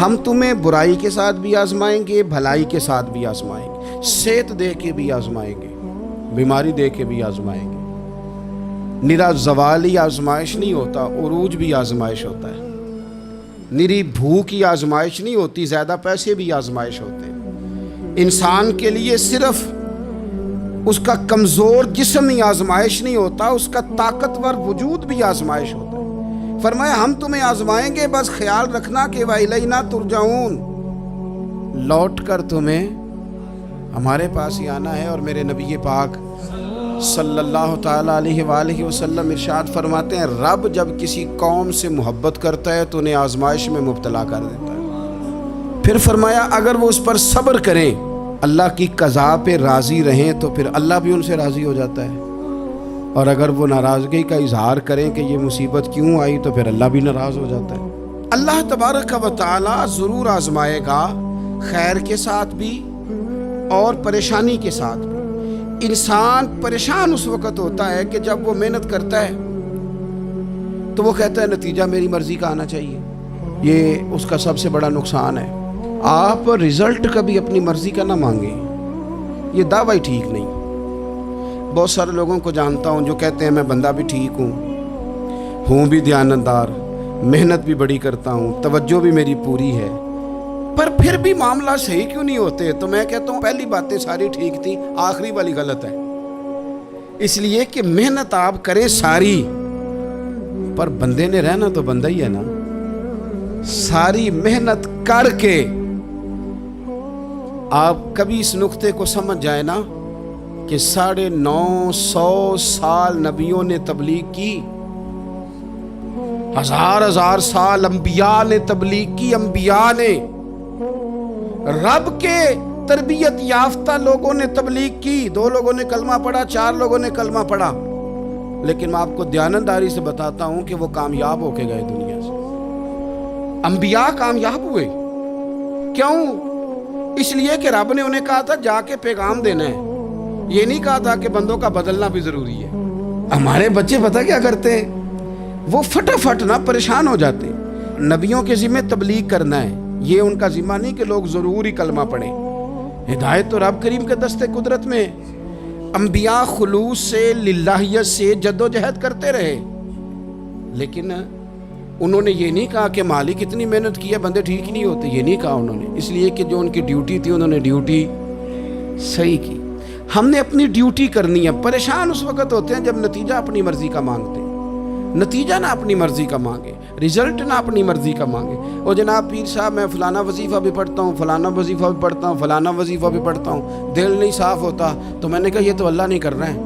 ہم تمہیں برائی کے ساتھ بھی آزمائیں گے، بھلائی کے ساتھ بھی آزمائیں گے، صحت دے کے بھی آزمائیں گے، بیماری دے کے بھی آزمائیں گے۔ نرا زوالی آزمائش نہیں ہوتا، عروج بھی آزمائش ہوتا ہے۔ نری بھوک کی آزمائش نہیں ہوتی، زیادہ پیسے بھی آزمائش ہوتے ہیں۔ انسان کے لیے صرف اس کا کمزور جسم ہی آزمائش نہیں ہوتا، اس کا طاقتور وجود بھی آزمائش ہوتا ہے۔ فرمایا ہم تمہیں آزمائیں گے، بس خیال رکھنا کہ وَإِلَيْنَا تُرْجَعُونَ، لوٹ کر تمہیں ہمارے پاس ہی آنا ہے۔ اور میرے نبی پاک صلی اللہ تعالیٰ علیہ وآلہ وسلم ارشاد فرماتے ہیں، رب جب کسی قوم سے محبت کرتا ہے تو انہیں آزمائش میں مبتلا کر دیتا ہے۔ پھر فرمایا اگر وہ اس پر صبر کریں، اللہ کی قضا پہ راضی رہیں، تو پھر اللہ بھی ان سے راضی ہو جاتا ہے۔ اور اگر وہ ناراضگی کا اظہار کریں کہ یہ مصیبت کیوں آئی، تو پھر اللہ بھی ناراض ہو جاتا ہے۔ اللہ تبارک و تعالی ضرور آزمائے گا، خیر کے ساتھ بھی اور پریشانی کے ساتھ بھی۔ انسان پریشان اس وقت ہوتا ہے کہ جب وہ محنت کرتا ہے تو وہ کہتا ہے نتیجہ میری مرضی کا آنا چاہیے، یہ اس کا سب سے بڑا نقصان ہے۔ آپ رزلٹ کبھی اپنی مرضی کا نہ مانگیں، یہ دعویٰ ہی ٹھیک نہیں۔ بہت سارے لوگوں کو جانتا ہوں جو کہتے ہیں میں بندہ بھی ٹھیک ہوں بھی دیانتدار، محنت بھی بڑی کرتا ہوں، توجہ بھی میری پوری ہے، پر پھر بھی معاملہ صحیح کیوں نہیں ہوتے؟ تو میں کہتا ہوں پہلی باتیں ساری ٹھیک تھی، آخری والی غلط ہے۔ اس لیے کہ محنت آپ کریں ساری، پر بندے نے رہنا تو بندہ ہی ہے نا۔ ساری محنت کر کے آپ کبھی اس نقطے کو سمجھ جائیں نا کہ 950 سال نبیوں نے تبلیغ کی، ہزار سال انبیاء نے تبلیغ کی، انبیاء نے، رب کے تربیت یافتہ لوگوں نے تبلیغ کی، 2 لوگوں نے کلمہ پڑھا، 4 لوگوں نے کلمہ پڑھا، لیکن میں آپ کو دیانتداری سے بتاتا ہوں کہ وہ کامیاب ہو کے گئے دنیا سے۔ انبیاء کامیاب ہوئے، کیوں؟ اس لیے کہ رب نے انہیں کہا تھا جا کے پیغام دینا ہے، یہ نہیں کہا تھا کہ بندوں کا بدلنا بھی ضروری ہے۔ ہمارے بچے پتہ کیا کرتے ہیں؟ وہ فٹافٹ نہ پریشان ہو جاتے ہیں۔ نبیوں کے ذمہ تبلیغ کرنا ہے، یہ ان کا ذمہ نہیں کہ لوگ ضروری کلمہ پڑھیں۔ ہدایت تو رب کریم کے دستے قدرت میں۔ انبیاء خلوص سے، للہیت سے جدوجہد کرتے رہے، لیکن انہوں نے یہ نہیں کہا کہ مالک اتنی محنت کی ہے بندے ٹھیک ہی نہیں ہوتے، یہ نہیں کہا انہوں نے، اس لیے کہ جو ان کی ڈیوٹی تھی انہوں نے ڈیوٹی صحیح کی۔ ہم نے اپنی ڈیوٹی کرنی ہے۔ پریشان اس وقت ہوتے ہیں جب نتیجہ اپنی مرضی کا مانگتے ہیں، نتیجہ نہ اپنی مرضی کا مانگے، رزلٹ نہ اپنی مرضی کا مانگے۔ اور جناب پیر صاحب میں فلانا وظیفہ بھی پڑھتا ہوں، فلانا وظیفہ بھی پڑھتا ہوں، فلانا وظیفہ بھی پڑھتا ہوں، دل نہیں صاف ہوتا، تو میں نے کہا یہ تو اللہ نہیں کر رہے ہیں۔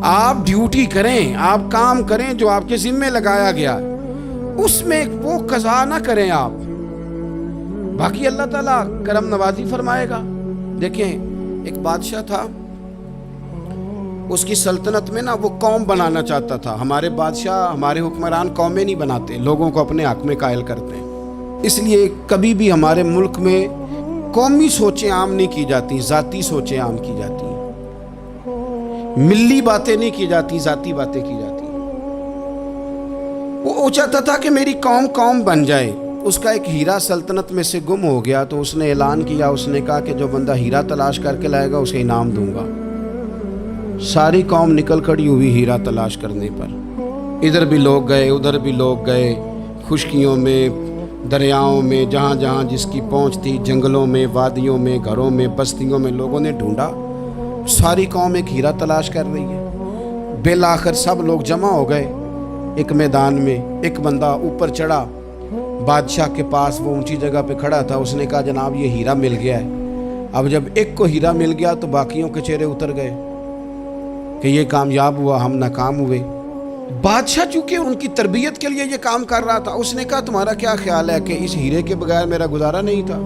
آپ ڈیوٹی کریں، آپ کام کریں جو آپ کے ذمہ لگایا گیا، اس میں وہ قضا نہ کریں آپ، باقی اللہ تعالیٰ کرم نوازی فرمائے گا۔ دیکھیں ایک بادشاہ تھا، اس کی سلطنت میں نا وہ قوم بنانا چاہتا تھا۔ ہمارے بادشاہ، ہمارے حکمران قومیں نہیں بناتے، لوگوں کو اپنے حق میں قائل کرتے ہیں۔ اس لیے کبھی بھی ہمارے ملک میں قومی سوچیں عام نہیں کی جاتی، ذاتی سوچیں عام کی جاتی ہیں، ملی باتیں نہیں کی جاتی، ذاتی باتیں کی جاتی ہیں۔ وہ چاہتا تھا کہ میری قوم بن جائے۔ اس کا ایک ہیرا سلطنت میں سے گم ہو گیا، تو اس نے اعلان کیا، اس نے کہا کہ جو بندہ ہیرا تلاش کر کے لائے گا اسے انعام دوں گا۔ ساری قوم نکل کھڑی ہوئی ہیرا تلاش کرنے پر، ادھر بھی لوگ گئے، ادھر بھی لوگ گئے، خشکیوں میں، دریاؤں میں، جہاں جہاں جس کی پہنچ تھی، جنگلوں میں، وادیوں میں، گھروں میں، بستیوں میں لوگوں نے ڈھونڈا۔ ساری قوم ایک ہیرا تلاش کر رہی ہے۔ بالآخر سب لوگ جمع ہو گئے ایک میدان میں۔ ایک بندہ اوپر چڑھا بادشاہ کے پاس، وہ اونچی جگہ پہ کھڑا تھا، اس نے کہا جناب یہ ہیرا مل گیا ہے۔ اب جب ایک کو ہیرا مل گیا تو باقیوں کے چہرے اتر گئے کہ یہ کامیاب ہوا، ہم ناکام ہوئے۔ بادشاہ چونکہ ان کی تربیت کے لیے یہ کام کر رہا تھا، اس نے کہا تمہارا کیا خیال ہے کہ اس ہیرے کے بغیر میرا گزارا نہیں تھا؟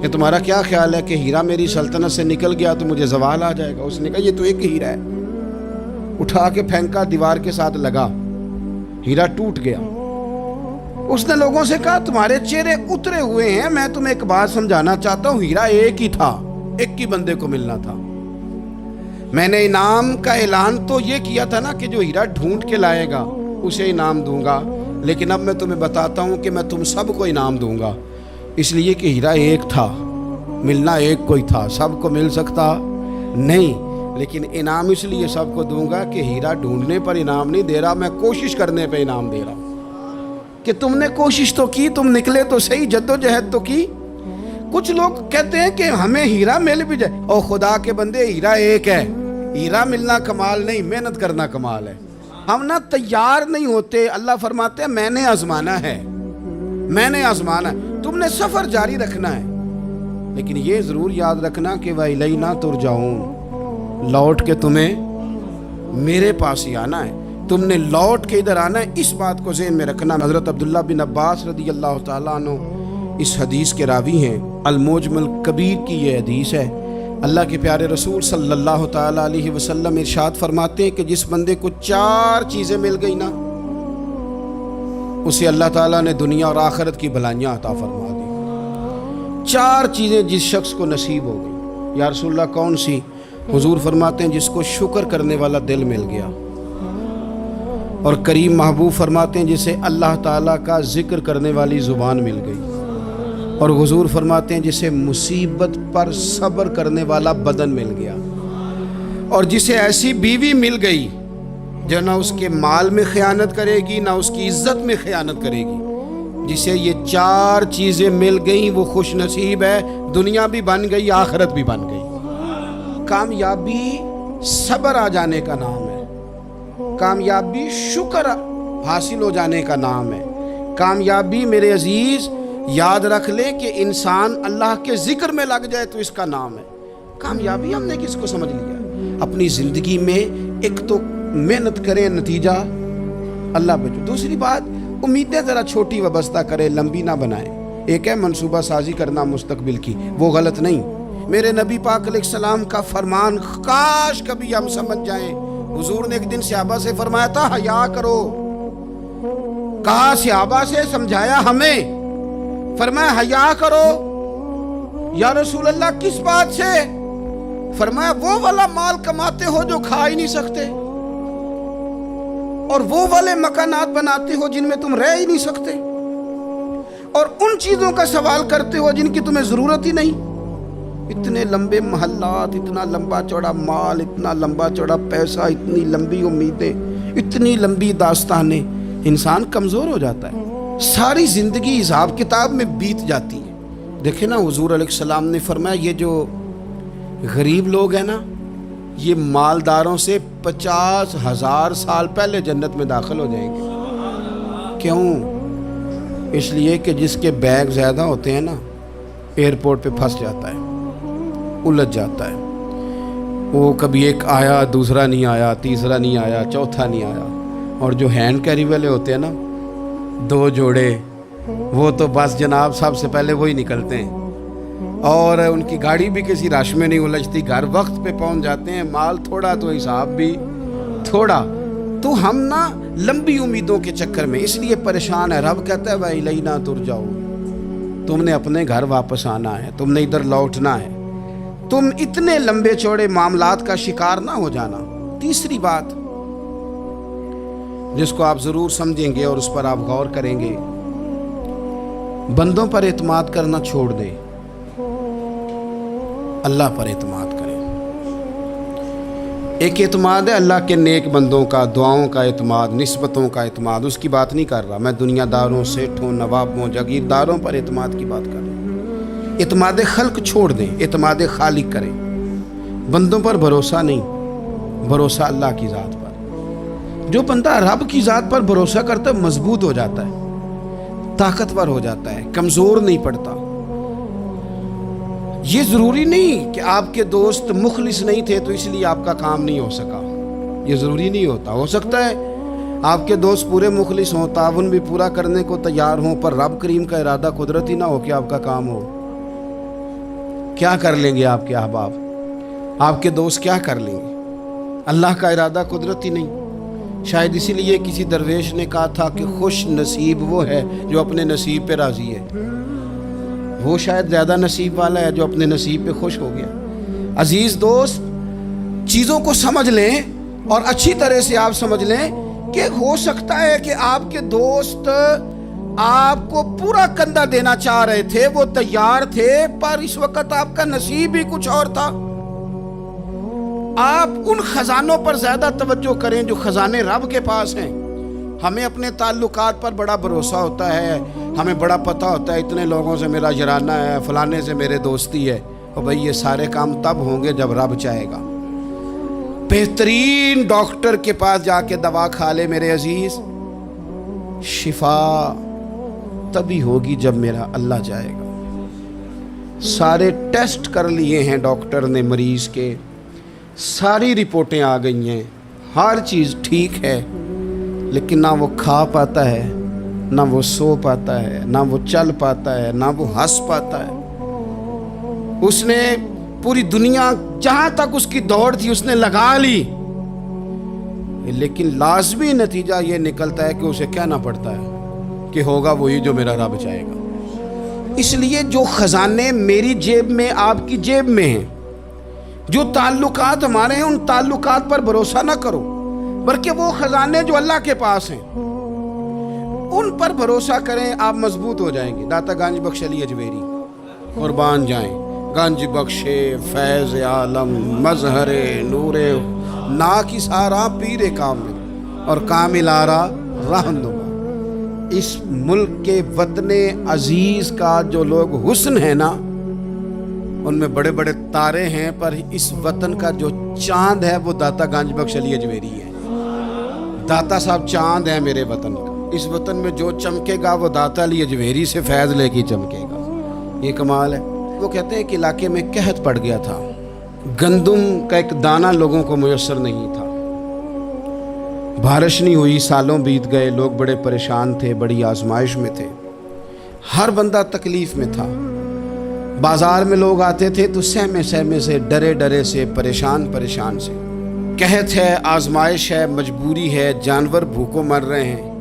کہ تمہارا کیا خیال ہے کہ ہیرا میری سلطنت سے نکل گیا تو مجھے زوال آ جائے گا؟ اس نے کہا یہ تو ایک ہیرا ہے۔ اٹھا کے پھینکا، دیوار کے ساتھ لگا، ہیرا ٹوٹ گیا۔ اس نے لوگوں سے کہا تمہارے چہرے اترے ہوئے ہیں، میں تمہیں ایک بات سمجھانا چاہتا ہوں، ہیرا ایک ہی تھا، ایک ہی بندے کو ملنا تھا۔ میں نے انعام کا اعلان تو یہ کیا تھا نا کہ جو ہیرا ڈھونڈ کے لائے گا اسے انعام دوں گا، لیکن اب میں تمہیں بتاتا ہوں کہ میں تم سب کو انعام دوں گا، اس لیے کہ ہیرا ایک تھا، ملنا ایک کوئی تھا، سب کو مل سکتا نہیں، لیکن انعام اس لیے سب کو دوں گا کہ ہیرا ڈھونڈنے پر انعام نہیں دے رہا، میں کوشش کرنے پہ انعام دے رہا ہوں کہ تم نے کوشش تو کی، تم نکلے تو صحیح، جدوجہد تو کی۔ کچھ لوگ کہتے ہیں کہ ہمیں ہیرا مل بھی جائے، او خدا کے بندے، ہیرا ایک ہے، ہیرا ملنا کمال نہیں، محنت کرنا کمال ہے۔ ہم نہ تیار نہیں ہوتے، اللہ فرماتے ہیں میں نے آزمانا ہے، میں نے آزمانا ہے، تم نے سفر جاری رکھنا ہے، لیکن یہ ضرور یاد رکھنا کہ وَإِلَيْنَا تُرْجَعُونَ، لوٹ کے تمہیں میرے پاس ہی آنا ہے، تم نے لوٹ کے ادھر آنا ہے، اس بات کو ذہن میں رکھنا۔ حضرت عبداللہ بن عباس رضی اللہ تعالیٰ عنہ اس حدیث کے راوی ہیں، المعجم الکبیر کی یہ حدیث ہے۔ اللہ کے پیارے رسول صلی اللہ تعالیٰ علیہ وسلم ارشاد فرماتے ہیں کہ جس بندے کو 4 چیزیں مل گئی نا، اسے اللہ تعالیٰ نے دنیا اور آخرت کی بھلائیاں عطا فرما دی۔ 4 چیزیں جس شخص کو نصیب ہو گئی، یا رسول اللہ کون سی؟ حضور فرماتے ہیں جس کو شکر کرنے والا دل مل گیا، اور کریم محبوب فرماتے ہیں جسے اللہ تعالیٰ کا ذکر کرنے والی زبان مل گئی، اور حضور فرماتے ہیں جسے مصیبت پر صبر کرنے والا بدن مل گیا، اور جسے ایسی بیوی مل گئی جو نہ اس کے مال میں خیانت کرے گی، نہ اس کی عزت میں خیانت کرے گی۔ جسے یہ 4 چیزیں مل گئیں وہ خوش نصیب ہے، دنیا بھی بن گئی، آخرت بھی بن گئی۔ کامیابی صبر آ جانے کا نام ہے، کامیابی شکر حاصل ہو جانے کا نام ہے، کامیابی میرے عزیز یاد رکھ لے کہ انسان اللہ کے ذکر میں لگ جائے تو اس کا نام ہے کامیابی۔ ہم نے کس کو سمجھ لیا؟ اپنی زندگی میں ایک تو محنت کریں، نتیجہ اللہ پہ۔ دوسری بات، امیدیں ذرا چھوٹی وابستہ کریں، لمبی نہ بنائیں۔ ایک ہے منصوبہ سازی کرنا مستقبل کی، وہ غلط نہیں۔ میرے نبی پاک علیہ السلام کا فرمان کاش کبھی ہم سمجھ جائیں۔ حضور نے ایک دن صحابہ سے فرمایا تھا حیا کرو، کہا صحابہ سے، سمجھایا ہمیں، فرمایا حیا کرو۔ یا رسول اللہ کس بات سے؟ فرمایا وہ والا مال کماتے ہو جو کھا ہی نہیں سکتے، اور وہ والے مکانات بناتے ہو جن میں تم رہ ہی نہیں سکتے، اور ان چیزوں کا سوال کرتے ہو جن کی تمہیں ضرورت ہی نہیں۔ اتنے لمبے محلات، اتنا لمبا چوڑا مال، اتنا لمبا چوڑا پیسہ، اتنی لمبی امیدیں، اتنی لمبی داستانیں، انسان کمزور ہو جاتا ہے، ساری زندگی حساب کتاب میں بیت جاتی ہے۔ دیکھیں نا، حضور علیہ السلام نے فرمایا یہ جو غریب لوگ ہیں نا، یہ مالداروں سے 50,000 سال پہلے جنت میں داخل ہو جائیں گے۔ کیوں؟ اس لیے کہ جس کے بیگ زیادہ ہوتے ہیں نا، ایئرپورٹ پہ پھنس جاتا ہے، الجھ جاتا ہے، وہ کبھی ایک آیا، دوسرا نہیں آیا، تیسرا نہیں آیا، چوتھا نہیں آیا، اور جو ہینڈ کیری والے ہوتے ہیں نا، 2 جوڑے، وہ تو بس جناب سب سے پہلے وہی نکلتے ہیں، اور ان کی گاڑی بھی کسی رش میں نہیں الجھتی، گھر وقت پہ پہنچ جاتے ہیں، مال تھوڑا تو حساب بھی تھوڑا۔ تو ہم نا لمبی امیدوں کے چکر میں اس لیے پریشان ہے۔ رب کہتا ہے وَإِلَيْنَا تُرْجَعُونَ، تم نے اپنے گھر واپس آنا ہے، تم نے ادھر لوٹنا ہے، تم اتنے لمبے چوڑے معاملات کا شکار نہ ہو جانا۔ تیسری بات جس کو آپ ضرور سمجھیں گے اور اس پر آپ غور کریں گے، بندوں پر اعتماد کرنا چھوڑ دیں، اللہ پر اعتماد کریں۔ ایک اعتماد ہے اللہ کے نیک بندوں کا، دعاؤں کا اعتماد، نسبتوں کا اعتماد، اس کی بات نہیں کر رہا میں، دنیا داروں، سیٹھوں، نوابوں، جاگیرداروں پر اعتماد کی بات کر رہا ہوں۔ اعتماد خلق چھوڑ دیں، اعتماد خالق کریں۔ بندوں پر بھروسہ نہیں، بھروسہ اللہ کی ذات پر۔ جو بندہ رب کی ذات پر بھروسہ کرتا ہے مضبوط ہو جاتا ہے، طاقتور ہو جاتا ہے، کمزور نہیں پڑتا۔ یہ ضروری نہیں کہ آپ کے دوست مخلص نہیں تھے تو اس لیے آپ کا کام نہیں ہو سکا، یہ ضروری نہیں ہوتا۔ ہو سکتا ہے آپ کے دوست پورے مخلص ہوں، تعاون بھی پورا کرنے کو تیار ہوں، پر رب کریم کا ارادہ قدرتی نہ ہو کہ آپ کا کام ہو۔ کیا کر لیں گے آپ کے احباب، آپ کے دوست کیا کر لیں گے؟ اللہ کا ارادہ قدرتی نہیں۔ شاید اسی لیے کسی درویش نے کہا تھا کہ خوش نصیب وہ ہے جو اپنے نصیب پہ راضی ہے، وہ شاید زیادہ نصیب والا ہے جو اپنے نصیب پہ خوش ہو گیا۔ عزیز دوست، چیزوں کو سمجھ لیں اور اچھی طرح سے آپ سمجھ لیں کہ ہو سکتا ہے کہ آپ کے دوست آپ کو پورا کندھا دینا چاہ رہے تھے، وہ تیار تھے، پر اس وقت آپ کا نصیب ہی کچھ اور تھا۔ آپ ان خزانوں پر زیادہ توجہ کریں جو خزانے رب کے پاس ہیں۔ ہمیں اپنے تعلقات پر بڑا بھروسہ ہوتا ہے، ہمیں بڑا پتہ ہوتا ہے اتنے لوگوں سے میرا جرانہ ہے، فلانے سے میرے دوستی ہے، اور بھئی یہ سارے کام تب ہوں گے جب رب چاہے گا۔ بہترین ڈاکٹر کے پاس جا کے دوا کھا لے میرے عزیز، شفا تبھی ہوگی جب میرا اللہ چاہے گا۔ سارے ٹیسٹ کر لیے ہیں ڈاکٹر نے مریض کے، ساری رپورٹیں آ گئی ہیں، ہر چیز ٹھیک ہے، لیکن نہ وہ کھا پاتا ہے، نہ وہ سو پاتا ہے، نہ وہ چل پاتا ہے، نہ وہ ہنس پاتا ہے۔ اس نے پوری دنیا جہاں تک اس کی دوڑ تھی اس نے لگا لی، لیکن لازمی نتیجہ یہ نکلتا ہے کہ اسے کہنا پڑتا ہے کہ ہوگا وہی جو میرا رب چاہے گا۔ اس لیے جو خزانے میری جیب میں آپ کی جیب میں ہیں، جو تعلقات ہمارے ہیں، ان تعلقات پر بھروسہ نہ کرو، بلکہ وہ خزانے جو اللہ کے پاس ہیں ان پر بھروسہ کریں، آپ مضبوط ہو جائیں گے۔ داتا گنج بخش علی اجمیری قربان جائیں، گنج بخشے فیض عالم مظہر نور نا کی سارا پیر کامل اور کامل آرا رہنما۔ اس ملک کے وطن عزیز کا جو لوگ حسن ہے نا، ان میں بڑے بڑے تارے ہیں، پر اس وطن کا جو چاند ہے وہ داتا گنج بخش علی اجمیری ہے۔ داتا صاحب چاند ہے میرے وطن کا، اس وطن میں جو چمکے گا وہ داتا علی اجمیری سے فیض لے کے چمکے گا۔ یہ کمال ہے۔ وہ کہتے ہیں کہ علاقے میں قحط پڑ گیا تھا، گندم کا ایک دانہ لوگوں کو میسر نہیں تھا، بارش نہیں ہوئی، سالوں بیت گئے، لوگ بڑے پریشان تھے، بڑی آزمائش میں تھے، ہر بندہ تکلیف میں تھا۔ بازار میں لوگ آتے تھے تو سہمے سہمے سے، ڈرے ڈرے سے، پریشان سے۔ قحط ہے، آزمائش ہے، مجبوری ہے، جانور بھوکوں مر رہے ہیں۔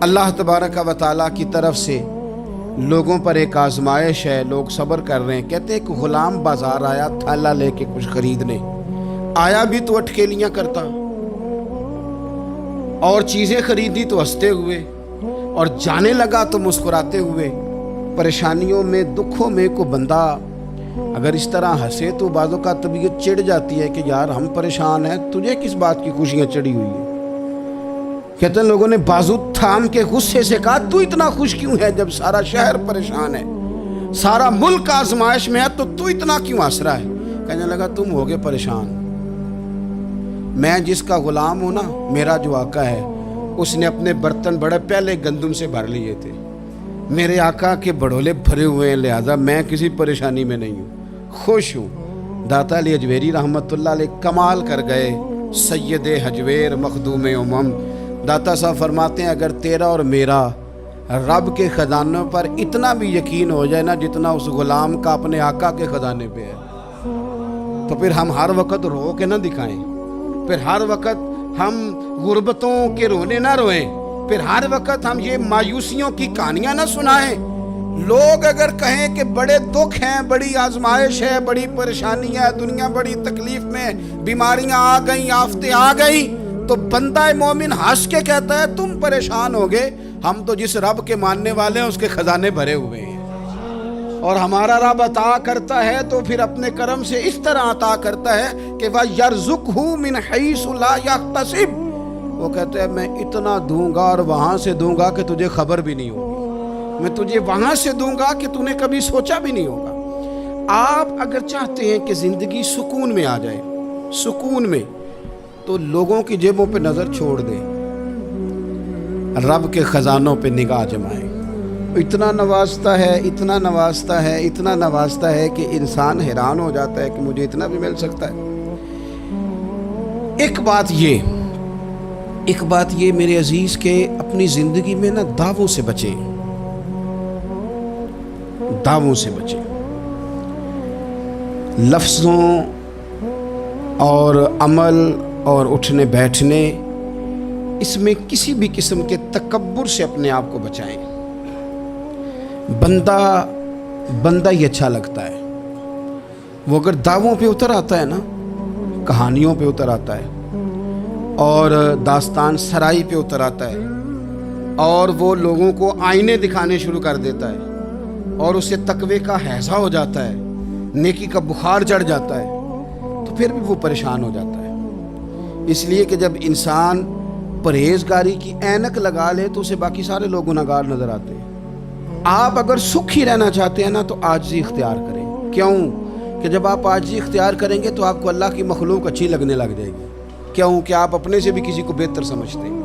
اللہ تبارک و تعالیٰ کی طرف سے لوگوں پر ایک آزمائش ہے، لوگ صبر کر رہے ہیں۔ کہتے ہیں کہ غلام بازار آیا تھالا لے کے کچھ خریدنے، آیا بھی تو اٹکیلیاں کرتا، اور چیزیں خریدی تو ہنستے ہوئے، اور جانے لگا تو مسکراتے ہوئے۔ پریشانیوں میں، دکھوں میں کو بندہ اگر اس طرح ہنسے تو بعضوں کا طبیعت چڑ جاتی ہے کہ یار ہم پریشان ہیں، تجھے کس بات کی خوشیاں چڑھی ہوئی ہیں۔ کہتے ہیں لوگوں نے بازو تھام کے غصے سے کہا تو اتنا خوش کیوں ہے جب سارا شہر پریشان ہے، سارا ملک آزمائش میں ہے، تو اتنا کیوں ہنس رہا ہے؟ کہنے لگا تم ہوگے پریشان، میں جس کا غلام ہوں نا، میرا جو آقا ہے، اس نے اپنے برتن بڑے پہلے گندم سے بھر لیے تھے، میرے آقا کے بڑولے بھرے ہوئے ہیں، لہذا میں کسی پریشانی میں نہیں ہوں، خوش ہوں۔ داتا علی اجمیری رحمت اللہ علیہ کمال کر گئے، سید حجویر مخدوم امم۔ داتا صاحب فرماتے ہیں اگر تیرا اور میرا رب کے خزانوں پر اتنا بھی یقین ہو جائے نا جتنا اس غلام کا اپنے آقا کے خزانے پہ ہے، تو پھر ہم ہر وقت رو کے نہ دکھائیں، پھر ہر وقت ہم غربتوں کے رونے نہ روئیں، پھر ہر وقت ہم یہ مایوسیوں کی کہانیاں نہ سنائیں۔ لوگ اگر کہیں کہ بڑے دکھ ہیں، بڑی آزمائش ہے، بڑی پریشانی ہے، دنیا بڑی تکلیف میں، بیماریاں آ گئیں، آفتیں آ گئیں، تو بندہ مومن ہنس کے کہتا ہے تم پریشان ہوگے، ہم تو جس رب کے ماننے والے ہیں اس کے خزانے بھرے ہوئے ہیں، اور ہمارا رب عطا کرتا ہے تو پھر اپنے کرم سے اس طرح عطا کرتا ہے کہ وَيَرْزُقْهُ مِنْ حَيْثُ لَا يَحْتَسِبُ۔ وہ کہتے ہیں میں اتنا دوں گا اور وہاں سے دوں گا کہ تجھے خبر بھی نہیں ہوگی، میں تجھے وہاں سے دوں گا کہ تو نے کبھی سوچا بھی نہیں ہوگا۔ آپ اگر چاہتے ہیں کہ زندگی سکون میں آ جائے، سکون میں، تو لوگوں کی جیبوں پہ نظر چھوڑ دیں، رب کے خزانوں پہ نگاہ جمائیں۔ اتنا نوازتا ہے، اتنا نوازتا ہے، اتنا نوازتا ہے کہ انسان حیران ہو جاتا ہے کہ مجھے اتنا بھی مل سکتا ہے۔ ایک بات یہ میرے عزیز کہ اپنی زندگی میں نا دعووں سے بچیں، دعووں سے بچیں، لفظوں اور عمل اور اٹھنے بیٹھنے، اس میں کسی بھی قسم کے تکبر سے اپنے آپ کو بچائیں۔ بندہ ہی اچھا لگتا ہے، وہ اگر دعووں پہ اتر آتا ہے نا، کہانیوں پہ اتر آتا ہے، اور داستان سرائی پہ اتر آتا ہے اور وہ لوگوں کو آئینے دکھانے شروع کر دیتا ہے اور اسے تقوی کا ہیضہ ہو جاتا ہے، نیکی کا بخار چڑھ جاتا ہے، تو پھر بھی وہ پریشان ہو جاتا ہے۔ اس لیے کہ جب انسان پرہیزگاری کی اینک لگا لے تو اسے باقی سارے لوگ گناہگار نظر آتے ہیں۔ آپ اگر سکھی رہنا چاہتے ہیں نا تو عاجزی اختیار کریں۔ کیوں کہ جب آپ عاجزی اختیار کریں گے تو آپ کو اللہ کی مخلوق اچھی لگنے لگ جائے گی، کیوں کہ آپ اپنے سے بھی کسی کو بہتر سمجھتے ہیں۔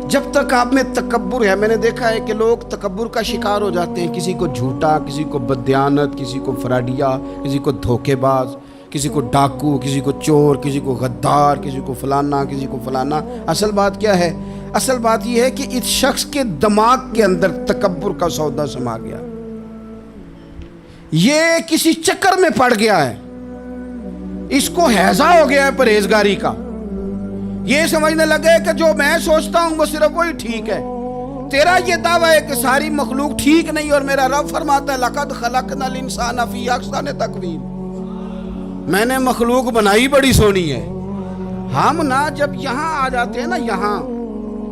جب تک آپ میں تکبر ہے، میں نے دیکھا ہے کہ لوگ تکبر کا شکار ہو جاتے ہیں، کسی کو جھوٹا، کسی کو بددیانت، کسی کو فراڈیا، کسی کو دھوکے باز، کسی کو ڈاکو، کسی کو چور، کسی کو غدار، کسی کو فلانا، کسی کو فلانا۔ اصل بات کیا ہے؟ اصل بات یہ ہے کہ اس شخص کے دماغ کے اندر تکبر کا سودا سما گیا، یہ کسی چکر میں پڑ گیا ہے، اس کو ہیضہ ہو گیا ہے پرہیزگاری کا۔ یہ سمجھنے لگے کہ جو میں سوچتا ہوں وہ صرف وہی ٹھیک ہے۔ تیرا یہ دعویٰ ہے کہ ساری مخلوق ٹھیک نہیں، اور میرا رب فرماتا ہے لَقَدْ خَلَقْنَا الْإِنسَانَ فِي أَحْسَنِ تَقْوِيمٍ، میں نے مخلوق بنائی بڑی سونی ہے۔ ہم نا جب یہاں آ جاتے ہیں نا، یہاں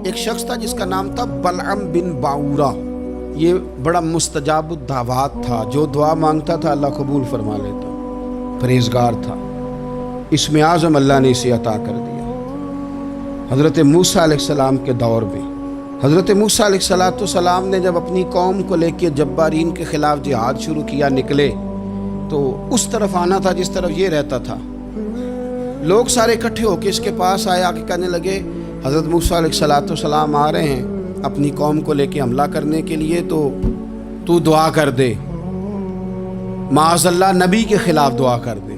ایک شخص تھا جس کا نام تھا بلعم بن باورہ، یہ بڑا مستجاب الدعوات تھا، جو دعا مانگتا تھا اللہ قبول فرما لیتا، پرہیزگار تھا، اسم اعظم اللہ نے اسے عطا کر دیا۔ حضرت موسیٰ علیہ السلام کے دور میں حضرت موسیٰ علیہ السلام نے جب اپنی قوم کو لے کے جبارین کے خلاف جہاد شروع کیا، نکلے تو اس طرف آنا تھا جس طرف یہ رہتا تھا۔ لوگ سارے اکٹھے ہو کے اس کے پاس آئے، آگے کہنے لگے حضرت موسیٰ علیہ السلام آ رہے ہیں اپنی قوم کو لے کے حملہ کرنے کے لیے، تو دعا کر دے، معاذ اللہ نبی کے خلاف دعا کر دے،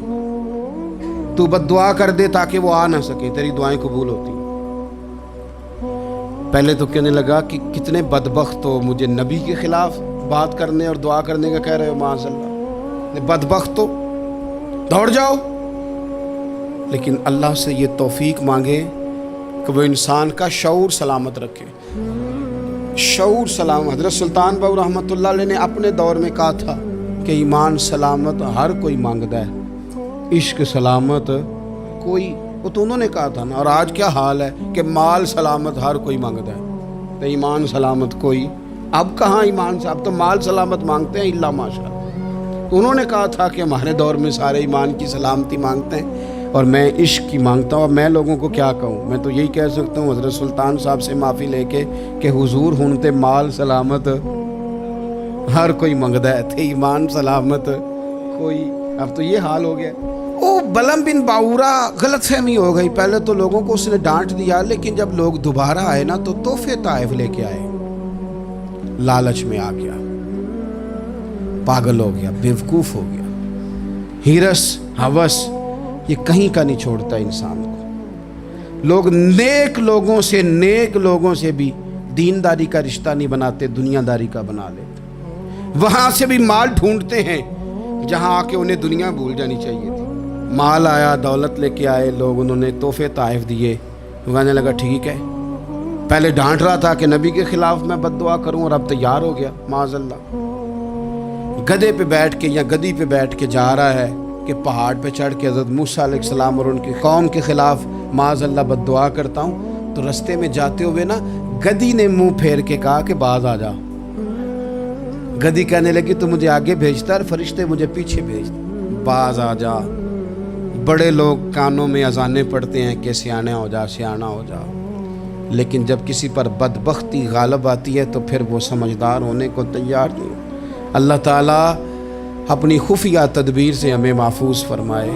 تو بد دعا کر دے تاکہ وہ آ نہ سکے، تیری دعائیں قبول ہوتی۔ پہلے تو کہنے لگا کہ کتنے بدبخت ہو، مجھے نبی کے خلاف بات کرنے اور دعا کرنے کا کہہ رہے ہو، معاذ اللہ، بدبخت ہو، دوڑ جاؤ۔ لیکن اللہ سے یہ توفیق مانگے کہ وہ انسان کا شعور سلامت رکھے، شعور سلام۔ حضرت سلطان باؤ رحمۃ اللہ علیہ نے اپنے دور میں کہا تھا کہ ایمان سلامت ہر کوئی مانگتا ہے، عشق سلامت کوئی، وہ تو انہوں نے کہا تھا نا۔ اور آج کیا حال ہے کہ مال سلامت ہر کوئی مانگتا ہے، تو ایمان سلامت کوئی۔ اب کہاں ایمان سے، اب تو مال سلامت مانگتے ہیں الا ماشاء اللہ۔ تو انہوں نے کہا تھا کہ ہمارے دور میں سارے ایمان کی سلامتی مانگتے ہیں اور میں عشق کی مانگتا ہوں۔ اب میں لوگوں کو کیا کہوں، میں تو یہی کہہ سکتا ہوں حضرت سلطان صاحب سے معافی لے کے کہ حضور ہونتے مال سلامت ہر کوئی منگدا ہے، تھے ایمان سلامت کوئی۔ اب تو یہ حال ہو گیا۔ او بلعم بن باورہ غلط فہمی ہو گئی، پہلے تو لوگوں کو اس نے ڈانٹ دیا، لیکن جب لوگ دوبارہ آئے نا تو تحفے طائف لے کے آئے، لالچ میں آ گیا، پاگل ہو گیا، بیوقوف ہو گیا۔ ہیرس ہوس یہ کہیں کا نہیں چھوڑتا انسان کو۔ لوگ نیک لوگوں سے بھی دینداری کا رشتہ نہیں بناتے، دنیا داری کا بنا لیتے۔ وہاں سے بھی مال ڈھونڈتے ہیں جہاں آ کے انہیں دنیا بھول جانی چاہیے تھی۔ مال آیا، دولت لے کے آئے لوگ، انہوں نے تحفے طائف دیے، تو کہنے لگا ٹھیک ہے، پہلے ڈانٹ رہا تھا کہ نبی کے خلاف میں بد دعا کروں اور اب تیار ہو گیا، معاذ اللہ۔ گدھے پہ بیٹھ کے یا گدی پہ بیٹھ کے جا رہا ہے کہ پہاڑ پہ چڑھ کے حضرت موسیٰ علیہ السلام اور ان کی قوم کے خلاف معاذ اللہ بد دعا کرتا ہوں۔ تو رستے میں جاتے ہوئے نا گدی نے منہ پھیر کے کہا کہ باز آ جا۔ گدی کہنے لگی تو مجھے آگے بھیجتا اور فرشتے مجھے پیچھے بھیجتے، باز آ جا۔ بڑے لوگ کانوں میں اذانیں پڑھتے ہیں کہ سیانے ہو جا، سیانہ ہو جا، لیکن جب کسی پر بدبختی غالب آتی ہے تو پھر وہ سمجھدار ہونے کو تیار نہیں۔ اللہ تعالیٰ اپنی خفیہ تدبیر سے ہمیں محفوظ فرمائے۔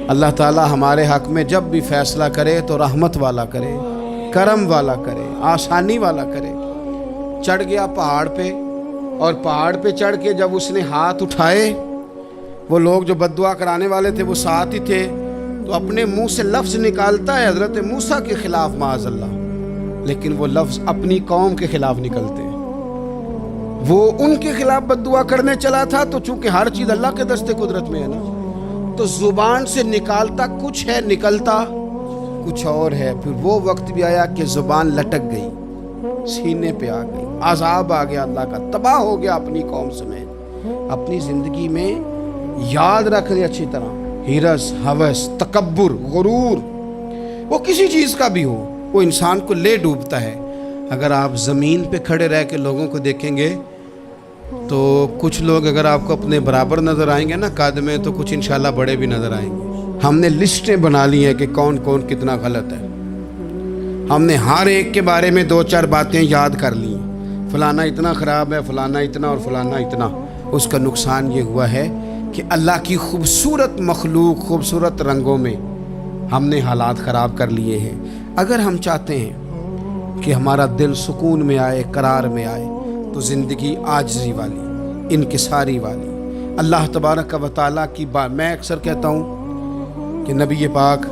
اللہ تعالیٰ ہمارے حق میں جب بھی فیصلہ کرے تو رحمت والا کرے، کرم والا کرے، آسانی والا کرے۔ چڑھ گیا پہاڑ پہ، اور پہاڑ پہ چڑھ کے جب اس نے ہاتھ اٹھائے، وہ لوگ جو بد دعا کرانے والے تھے وہ ساتھ ہی تھے، تو اپنے منہ سے لفظ نکالتا ہے حضرت موسیٰ کے خلاف معاذ اللہ، لیکن وہ لفظ اپنی قوم کے خلاف نکلتے ہیں۔ وہ ان کے خلاف بد دعا کرنے چلا تھا، تو چونکہ ہر چیز اللہ کے دستے قدرت میں ہے نا، تو زبان سے نکالتا کچھ ہے، نکلتا کچھ اور ہے۔ پھر وہ وقت بھی آیا کہ زبان لٹک گئی، سینے پہ آ گئی، عذاب آ گیا اللہ کا، تباہ ہو گیا اپنی قوم سمیت۔ اپنی زندگی میں یاد رکھ لیں اچھی طرح، ہرس، ہوس، تکبر، غرور، وہ کسی چیز کا بھی ہو، وہ انسان کو لے ڈوبتا ہے۔ اگر آپ زمین پہ کھڑے رہ کے لوگوں کو دیکھیں گے تو کچھ لوگ اگر آپ کو اپنے برابر نظر آئیں گے نا قد میں، تو کچھ انشاءاللہ بڑے بھی نظر آئیں گے۔ ہم نے لسٹیں بنا لی ہیں کہ کون کون کتنا غلط ہے، ہم نے ہر ایک کے بارے میں 2-4 باتیں یاد کر لی ہیں، فلانا اتنا خراب ہے، فلانا اتنا اور فلانا اتنا۔ اس کا نقصان یہ ہوا ہے کہ اللہ کی خوبصورت مخلوق، خوبصورت رنگوں میں ہم نے حالات خراب کر لیے ہیں۔ اگر ہم چاہتے ہیں کہ ہمارا دل سکون میں آئے، قرار میں آئے، تو زندگی عاجزی والی، انکساری والی، اللہ تبارک و تعالیٰ کی بات۔ میں اکثر کہتا ہوں کہ نبی پاک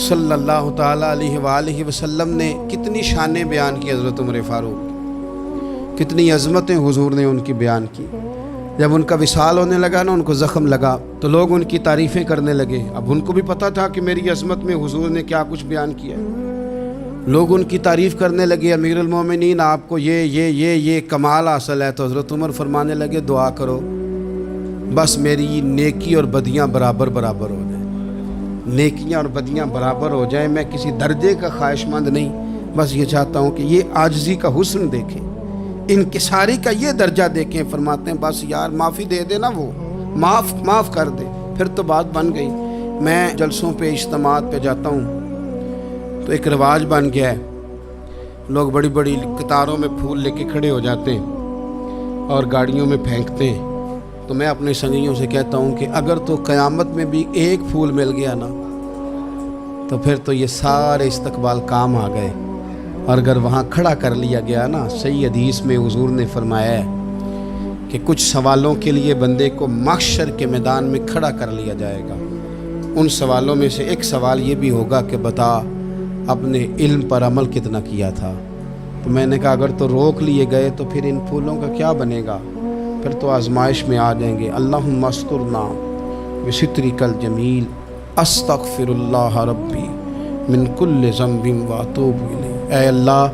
صلی اللہ تعالیٰ علیہ وآلہ وسلم نے کتنی شانیں بیان کی حضرت عمر فاروق، کتنی عظمتیں حضور نے ان کی بیان کی۔ جب ان کا وصال ہونے لگا نا، ان کو زخم لگا تو لوگ ان کی تعریفیں کرنے لگے۔ اب ان کو بھی پتہ تھا کہ میری عظمت میں حضور نے کیا کچھ بیان کیا ہے۔ لوگ ان کی تعریف کرنے لگے، امیر المومنین آپ کو یہ کمال حاصل ہے۔ تو حضرت عمر فرمانے لگے دعا کرو بس میری نیکی اور بدیاں برابر برابر ہو جائیں، نیکیاں اور بدیاں برابر ہو جائیں۔ میں کسی درجے کا خواہش مند نہیں، بس یہ چاہتا ہوں کہ یہ عاجزی کا حسن دیکھیں، انکساری کا یہ درجہ دیکھیں۔ فرماتے ہیں بس یار معافی دے دے نا، وہ معاف کر دے، پھر تو بات بن گئی۔ میں جلسوں پہ، اجتماعات پہ جاتا ہوں تو ایک رواج بن گیا ہے، لوگ بڑی بڑی قطاروں میں پھول لے کے کھڑے ہو جاتے ہیں اور گاڑیوں میں پھینکتے ہیں۔ تو میں اپنے سنگیوں سے کہتا ہوں کہ اگر تو قیامت میں بھی ایک پھول مل گیا نا، تو پھر تو یہ سارے استقبال کام آ گئے۔ اور اگر وہاں کھڑا کر لیا گیا نا، صحیح حدیث میں حضور نے فرمایا ہے کہ کچھ سوالوں کے لیے بندے کو محشر کے میدان میں کھڑا کر لیا جائے گا۔ ان سوالوں میں سے ایک سوال یہ بھی ہوگا کہ بتا اپنے علم پر عمل کتنا کیا تھا۔ تو میں نے کہا اگر تو روک لیے گئے تو پھر ان پھولوں کا کیا بنے گا، پھر تو آزمائش میں آ جائیں گے۔ اللہم استرنا بسترک الجمیل، استغفر اللہ ربی من کل ذنب واتوب الیہ۔ اے اللہ،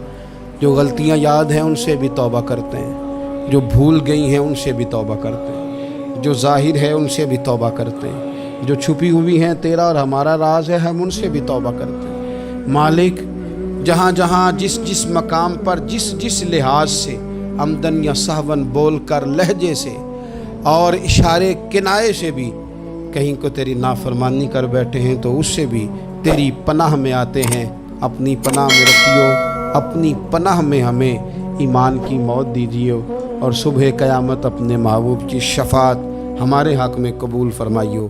جو غلطیاں یاد ہیں ان سے بھی توبہ کرتے ہیں، جو بھول گئی ہیں ان سے بھی توبہ کرتے ہیں، جو ظاہر ہے ان سے بھی توبہ کرتے ہیں، جو چھپی ہوئی ہیں تیرا اور ہمارا راز ہے ہم ان سے بھی توبہ کرتے ہیں۔ مالک، جہاں جہاں جس مقام پر جس لحاظ سے عمدن یا سہون بول کر، لہجے سے اور اشارے کنائے سے بھی کہیں کو تیری نافرمانی کر بیٹھے ہیں تو اس سے بھی تیری پناہ میں آتے ہیں۔ اپنی پناہ میں رکھیو، اپنی پناہ میں ہمیں ایمان کی موت دیجیے اور صبح قیامت اپنے محبوب کی شفاعت ہمارے حق میں قبول فرمائیو۔